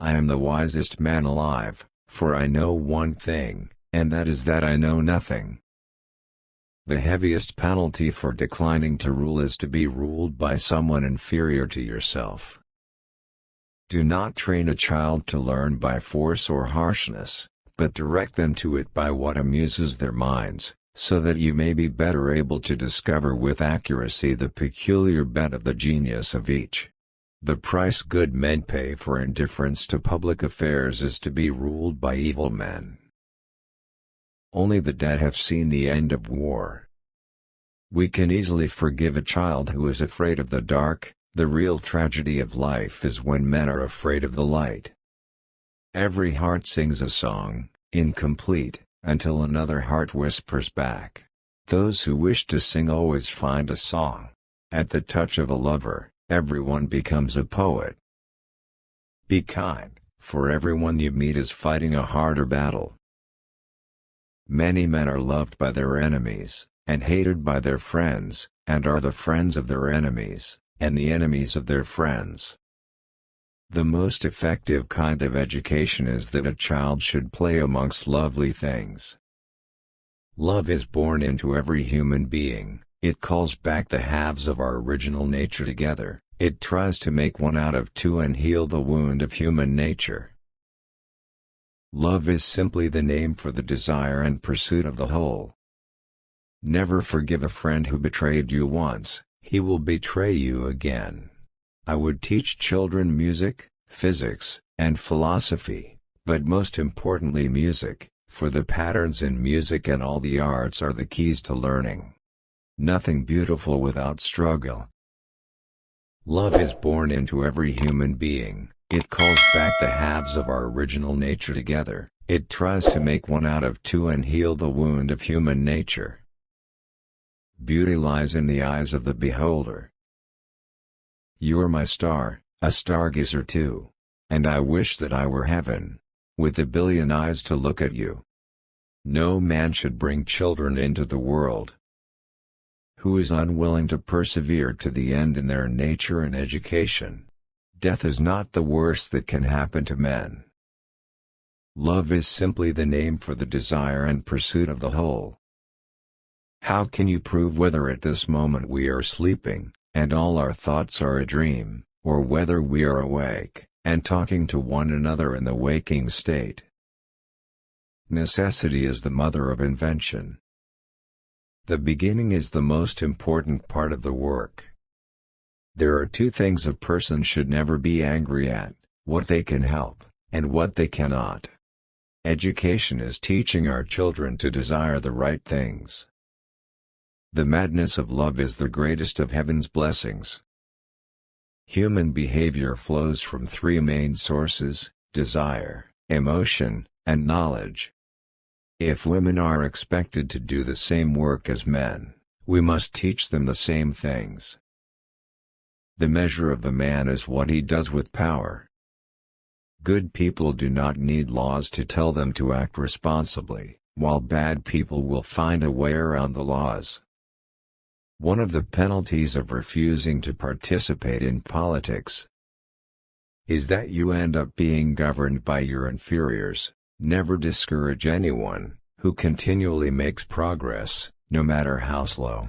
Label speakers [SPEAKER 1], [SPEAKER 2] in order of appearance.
[SPEAKER 1] I am the wisest man alive, for I know one thing, and that is that I know nothing. The heaviest penalty for declining to rule is to be ruled by someone inferior to yourself. Do not train a child to learn by force or harshness, but direct them to it by what amuses their minds, so that you may be better able to discover with accuracy the peculiar bent of the genius of each. The price good men pay for indifference to public affairs is to be ruled by evil men. Only the dead have seen the end of war. We can easily forgive a child who is afraid of the dark. The real tragedy of life is when men are afraid of the light. Every heart sings a song, incomplete, until another heart whispers back. Those who wish to sing always find a song. At the touch of a lover, everyone becomes a poet. Be kind, for everyone you meet is fighting a harder battle. Many men are loved by their enemies, and hated by their friends, and are the friends of their enemies, and the enemies of their friends. The most effective kind of education is that a child should play amongst lovely things. Love is born into every human being, it calls back the halves of our original nature together, it tries to make one out of two and heal the wound of human nature. Love is simply the name for the desire and pursuit of the whole. Never forgive a friend who betrayed you once, he will betray you again. I would teach children music, physics, and philosophy, but most importantly music, for the patterns in music and all the arts are the keys to learning. Nothing beautiful without struggle. Love is born into every human being, it calls back the halves of our original nature together, it tries to make one out of two and heal the wound of human nature. Beauty lies in the eyes of the beholder. You're my star, a stargazer too. And I wish that I were heaven, with a billion eyes to look at you. No man should bring children into the world who is unwilling to persevere to the end in their nature and education. Death is not the worst that can happen to men. Love is simply the name for the desire and pursuit of the whole. How can you prove whether at this moment we are sleeping, and all our thoughts are a dream, or whether we are awake, and talking to one another in the waking state? Necessity is the mother of invention. The beginning is the most important part of the work. There are two things a person should never be angry at, what they can help, and what they cannot. Education is teaching our children to desire the right things. The madness of love is the greatest of heaven's blessings. Human behavior flows from three main sources: desire, emotion, and knowledge. If women are expected to do the same work as men, we must teach them the same things. The measure of the man is what he does with power. Good people do not need laws to tell them to act responsibly, while bad people will find a way around the laws. One of the penalties of refusing to participate in politics is that you end up being governed by your inferiors. Never discourage anyone who continually makes progress, no matter how slow.